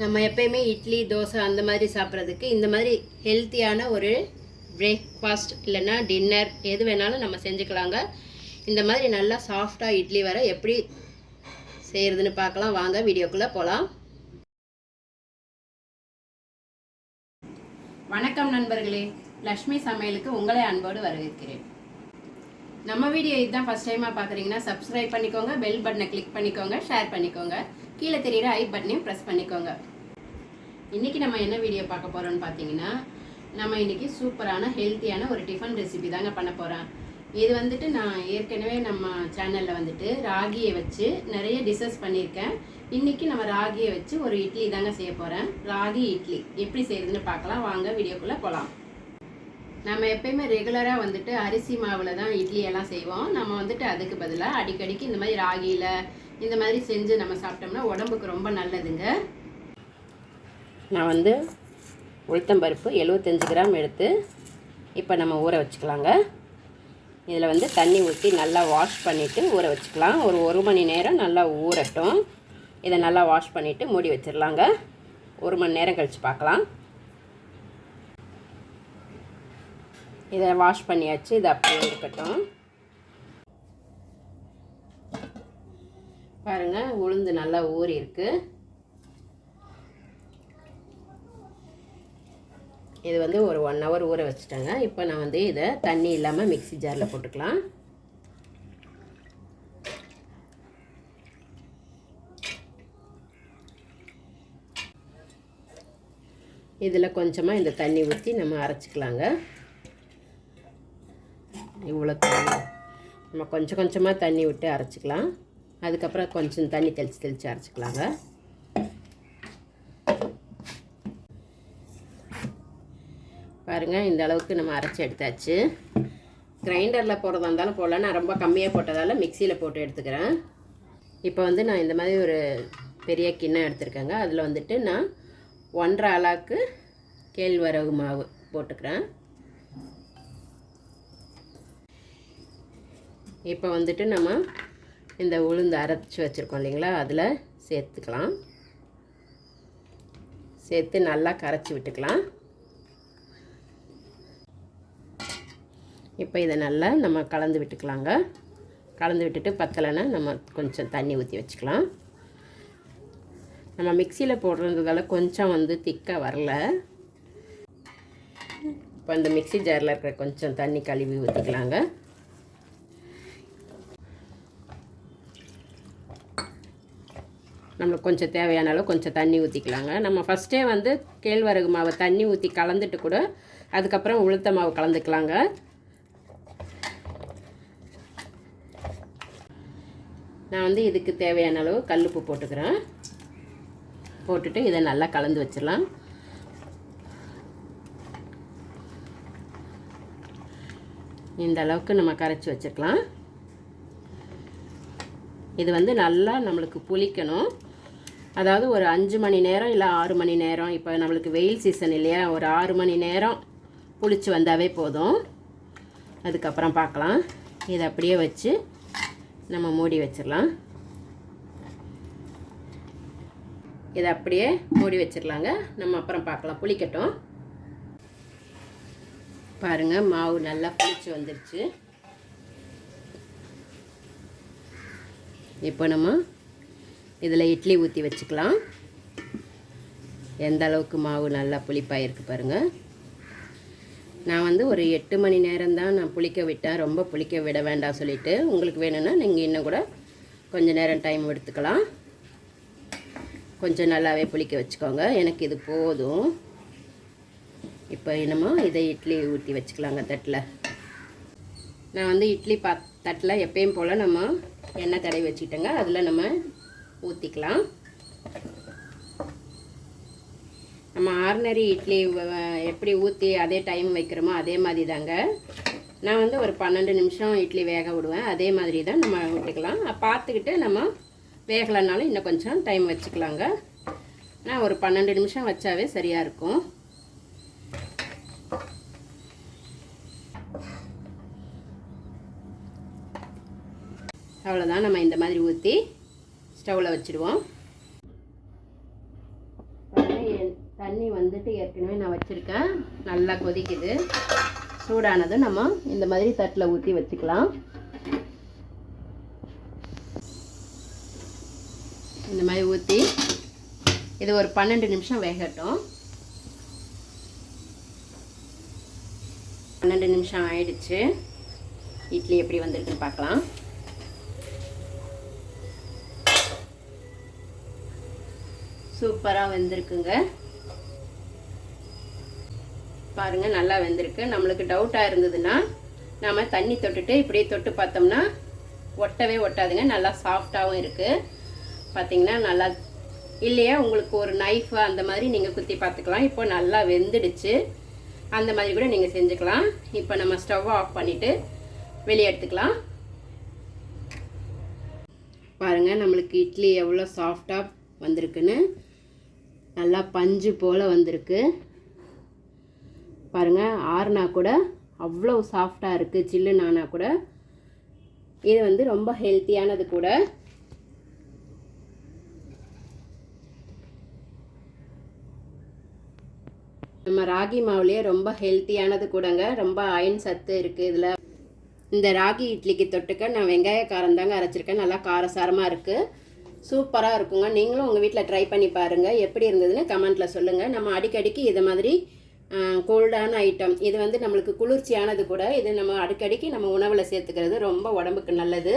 நம்ம எப்பயுமே இட்லி தோசை அந்த மாதிரி சாப்பிட்றதுக்கு இந்த மாதிரி ஹெல்த்தியான ஒரு பிரேக்ஃபாஸ்ட் இல்லைன்னா டின்னர் எது வேணாலும் நம்ம செஞ்சுக்கலாங்க. இந்த மாதிரி நல்லா சாஃப்டாக இட்லி வர எப்படி செய்கிறதுன்னு பார்க்கலாம். வாங்க வீடியோக்குள்ளே போகலாம். வணக்கம் நண்பர்களே, லக்ஷ்மி சமையலுக்கு உங்களை அன்போடு வரவேற்கிறேன். நம்ம வீடியோ இதுதான் ஃபஸ்ட் டைமாக பார்க்குறீங்கன்னா சப்ஸ்கிரைப் பண்ணிக்கோங்க, பெல் பட்டனை கிளிக் பண்ணிக்கோங்க, ஷேர் பண்ணிக்கோங்க, கீழே தெரியுற ஐ பட்டனையும் ப்ரெஸ் பண்ணிக்கோங்க. இன்றைக்கி நம்ம என்ன வீடியோ பார்க்க போகிறோன்னு பார்த்தீங்கன்னா, நம்ம இன்றைக்கி சூப்பரான ஹெல்த்தியான ஒரு டிஃபன் ரெசிபி தாங்க பண்ண போகிறேன். இது வந்துட்டு நான் ஏற்கனவே நம்ம சேனலில் வந்துட்டு ராகியை வச்சு நிறைய டிஷ்ஷஸ் பண்ணியிருக்கேன். இன்றைக்கி நம்ம ராகியை வச்சு ஒரு இட்லி தாங்க செய்ய போகிறேன். ராகி இட்லி எப்படி செய்யுதுன்னு பார்க்கலாம். வாங்க வீடியோக்குள்ளே போகலாம். நம்ம எப்பயுமே ரெகுலராக வந்துட்டு அரிசி மாவில் தான் இட்லி எல்லாம் செய்வோம். நம்ம வந்துட்டு அதுக்கு பதிலாக அடிக்கடிக்கு இந்த மாதிரி ராகியில் இந்த மாதிரி செஞ்சு நம்ம சாப்பிட்டோம்னா உடம்புக்கு ரொம்ப நல்லதுங்க. நான் வந்து உளுத்தம்பருப்பு 75 கிராம் எடுத்து இப்போ நம்ம ஊற வச்சுக்கலாங்க. இதில் வந்து தண்ணி ஊற்றி நல்லா வாஷ் பண்ணிவிட்டு ஊற வச்சுக்கலாம். ஒரு மணி நேரம் நல்லா ஊறட்டும். இதை நல்லா வாஷ் பண்ணிவிட்டு மூடி வச்சிடலாங்க. 1 மணி நேரம் கழித்து பார்க்கலாம். இதை வாஷ் பண்ணியாச்சு. இது அப்படியே இருக்கட்டும். பாருங்கள், உளுந்து நல்லா ஊறி இருக்கு. இது வந்து ஒரு 1 ஹவர் ஊற வச்சுட்டேங்க. இப்போ நான் வந்து இதை தண்ணி இல்லாமல் மிக்ஸி ஜாரில் போட்டுக்கலாம். இதில் கொஞ்சமாக இந்த தண்ணி ஊற்றி நம்ம அரைச்சிக்கலாங்க. இவ்வளோ தண்ணி நம்ம கொஞ்சம் கொஞ்சமாக தண்ணி விட்டு அரைச்சிக்கலாம். அதுக்கப்புறம் கொஞ்சம் தண்ணி தெளித்து அரைச்சிக்கலாங்க. பாருங்கள், இந்த அளவுக்கு நம்ம அரைச்சி எடுத்தாச்சு. கிரைண்டரில் போடுறதா இருந்தாலும் போடலாம். நான் ரொம்ப கம்மியாக போட்டதால் மிக்சியில் போட்டு எடுத்துக்கிறேன். இப்போ வந்து நான் இந்த மாதிரி ஒரு பெரிய கிண்ணம் எடுத்துருக்கேங்க. அதில் வந்துட்டு நான் 1½ அளாக்கு கேழ்வரகு மாவு போட்டுக்கிறேன். இப்போ வந்துட்டு நம்ம இந்த உளுந்து அரைச்சி வச்சுருக்கோம் இல்லைங்களா, அதில் சேர்த்துக்கலாம். சேர்த்து நல்லா கரைச்சி விட்டுக்கலாம். இப்போ இதை நல்லா நம்ம கலந்து விட்டுக்கலாங்க. கலந்து விட்டுட்டு பத்தலைன்னா நம்ம கொஞ்சம் தண்ணி ஊற்றி வச்சுக்கலாம். நம்ம மிக்சியில் போடுறதால கொஞ்சம் வந்து திக்காக வரல. இப்போ இந்த மிக்ஸி ஜாரில் இருக்கிற கொஞ்சம் தண்ணி கழுவி ஊற்றிக்கலாங்க. நம்மளுக்கு கொஞ்சம் தேவையான அளவு கொஞ்சம் தண்ணி ஊற்றிக்கலாங்க. நம்ம ஃபஸ்ட்டே வந்து கேழ்வரகு மாவை தண்ணி ஊற்றி கலந்துட்டு கூட அதுக்கப்புறம் உளுத்த மாவு கலந்துக்கலாங்க. நான் வந்து இதுக்கு தேவையான அளவு கல்லுப்பு போட்டுக்கிறேன். போட்டுட்டு இதை நல்லா கலந்து வச்சிடலாம். இந்த அளவுக்கு நம்ம கரைச்சி வச்சுக்கலாம். இது வந்து நல்லா நம்மளுக்கு புளிக்கணும். அதாவது ஒரு 5 மணி நேரம் இல்லை 6 மணி நேரம். இப்போ நம்மளுக்கு வெயில் சீசன் இல்லையா, ஒரு 6 மணி நேரம் புளிச்சு வந்தாவே போதும். அதுக்கப்புறம் பார்க்கலாம். இதை அப்படியே வச்சு நம்ம மூடி வச்சிடலாம். இதை அப்படியே மூடி வச்சிடலாங்க. நம்ம அப்புறம் பார்க்கலாம், புளிக்கட்டும். பாருங்கள், மாவு நல்லா புளிச்சு வந்துடுச்சு. இப்போ நம்ம இதில் இட்லி ஊற்றி வச்சுக்கலாம். எந்த அளவுக்கு மாவு நல்லா புளிப்பாயிருக்கு பாருங்கள். நான் வந்து ஒரு 8 மணி நேரம் தான் நான் புளிக்க விட்டேன். ரொம்ப புளிக்க விட வேண்டாம் சொல்லிவிட்டு. உங்களுக்கு வேணும்னா நீங்கள் இன்னும் கூட கொஞ்சம் நேரம் டைம் எடுத்துக்கலாம். கொஞ்சம் நல்லாவே புளிக்க வச்சுக்கோங்க. எனக்கு இது போதும். இப்போ என்னமோ இதை இட்லி ஊற்றி வச்சுக்கலாங்க தட்டில். நான் வந்து இட்லி தட்டில் எப்பயும் போல் நம்ம எண்ணெய் தடவி வச்சுக்கிட்டேங்க. அதில் நம்ம ஊற்றிக்கலாம். நம்ம ஆர்டினரி இட்லி எப்படி ஊற்றி அதே டைம் வைக்கிறோமோ அதே மாதிரி தாங்க. நான் வந்து ஒரு 12 நிமிஷம் இட்லி வேக விடுவேன். அதே மாதிரி தான் நம்ம விட்டுக்கலாம். பார்த்துக்கிட்டு நம்ம வேகலைனாலும் இன்னும் கொஞ்சம் டைம் வச்சுக்கலாங்க. நான் ஒரு 12 நிமிஷம் வச்சாவே சரியாக இருக்கும். அவ்வளோதான். நம்ம இந்த மாதிரி ஊற்றி ஸ்டவ்வில் வச்சுடுவோம். தண்ணி வந்துட்டு ஏற்கனவே நான் வச்சுருக்கேன், நல்லா கொதிக்குது. சூடானதும் நம்ம இந்த மாதிரி தட்டில் ஊற்றி வச்சுக்கலாம். இந்த மாதிரி ஊற்றி இது ஒரு 12 நிமிஷம் வேகட்டும். 12 நிமிஷம் ஆயிடுச்சு. இட்லி எப்படி வந்திருக்குன்னு பார்க்கலாம். சூப்பராக வெந்திருக்குங்க. பாருங்கள், நல்லா வெந்திருக்கு. நம்மளுக்கு டவுட்டாக இருந்ததுன்னா நம்ம தண்ணி தொட்டுட்டு இப்படியே தொட்டு பார்த்தோம்னா ஒட்டவே ஒட்டாதுங்க. நல்லா சாஃப்டாகவும் இருக்குது. பார்த்தீங்கன்னா நல்லா இல்லையா, உங்களுக்கு ஒரு நைஃப் அந்த மாதிரி நீங்கள் குத்தி பார்த்துக்கலாம். இப்போ நல்லா வெந்துடுச்சு. அந்த மாதிரி கூட நீங்கள் செஞ்சுக்கலாம். இப்போ நம்ம ஸ்டவ்வை ஆஃப் பண்ணிவிட்டு வெளியே எடுத்துக்கலாம். பாருங்கள், நம்மளுக்கு இட்லி எவ்வளோ சாஃப்டாக வந்திருக்குன்னு. நல்லா பஞ்சு போல் வந்திருக்கு பாருங்கள். ஆறுனா கூட அவ்வளோ சாஃப்டாக இருக்குது. சில்லுன்னு ஆனால் கூட இது வந்து ரொம்ப ஹெல்த்தியானது கூட. நம்ம ராகி மாவுலேயே ரொம்ப ஹெல்த்தியானது கூடங்க. ரொம்ப அயன் சத்து இருக்குது இதில். இந்த ராகி இட்லிக்கு தொட்டுக்க நான் வெங்காய காரம் தாங்க அரைச்சிருக்கேன். நல்லா காரசாரமாக இருக்குது. சூப்பராக இருக்குங்க. நீங்களும் உங்கள் வீட்டில் ட்ரை பண்ணி பாருங்கள். எப்படி இருந்ததுன்னு கமெண்ட்டில் சொல்லுங்கள். நம்ம அடிக்கடிக்கு இதை மாதிரி கோல்டான ஐட்டம், இது வந்து நம்மளுக்கு குளிர்ச்சியானது கூட. இது நம்ம அடிக்கடிக்கு நம்ம உணவில் சேர்த்துக்கிறது ரொம்ப உடம்புக்கு நல்லது.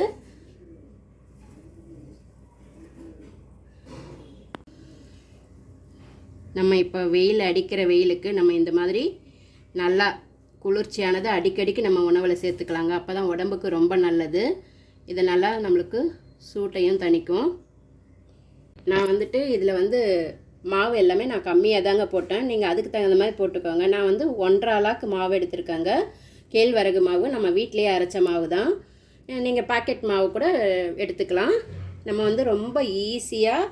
நம்ம இப்போ வெயில் அடிக்கிற வெயிலுக்கு நம்ம இந்த மாதிரி நல்லா குளிர்ச்சியானது அடிக்கடிக்கு நம்ம உணவில் சேர்த்துக்கலாங்க. அப்போ தான் உடம்புக்கு ரொம்ப நல்லது. இது நல்லா நம்மளுக்கு சூட்டையும் தணிக்கும். நான் வந்துட்டு இதில் வந்து மாவு எல்லாமே நான் கம்மியாக தாங்க போட்டேன். நீங்கள் அதுக்கு தகுந்த மாதிரி போட்டுக்கோங்க. நான் வந்து 1.5 அளாக்கு மாவு எடுத்திருக்கேங்க. கேழ்வரகு மாவு நம்ம வீட்டிலேயே அரைச்ச மாவு தான். நீங்கள் பாக்கெட் மாவு கூட எடுத்துக்கலாம். நம்ம வந்து ரொம்ப ஈஸியாக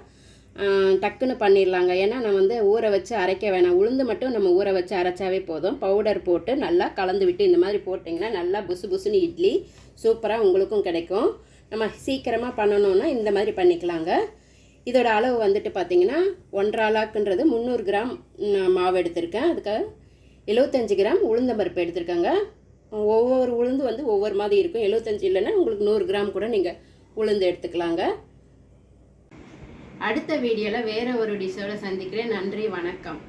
டக்குன்னு பண்ணிடலாங்க. ஏன்னா நான் வந்து ஊற வச்சு அரைக்க வேணாம். உளுந்து மட்டும் நம்ம ஊற வச்சு அரைச்சாவே போதும். பவுடர் போட்டு நல்லா கலந்து விட்டு இந்த மாதிரி போட்டிங்கன்னா நல்லா புசு புசுன்னு இட்லி சூப்பராக உங்களுக்கும் கிடைக்கும். நம்ம சீக்கிரமாக பண்ணணுன்னா இந்த மாதிரி பண்ணிக்கலாங்க. இதோட அளவு வந்துட்டு பார்த்திங்கன்னா 1.5 அளாக்குன்றது 300 கிராம் மாவு எடுத்திருக்கேன். அதுக்கு 75 கிராம் உளுந்தம்பருப்பு எடுத்திருக்கேங்க. ஒவ்வொரு உளுந்து வந்து ஒவ்வொரு மாதிரி இருக்கும். 75 இல்லைன்னா உங்களுக்கு 100 கிராம் கூட நீங்கள் உளுந்து எடுத்துக்கலாங்க. அடுத்த வீடியோவில் வேறு ஒரு டிஷ்ஷோடு சந்திக்கிறேன். நன்றி, வணக்கம்.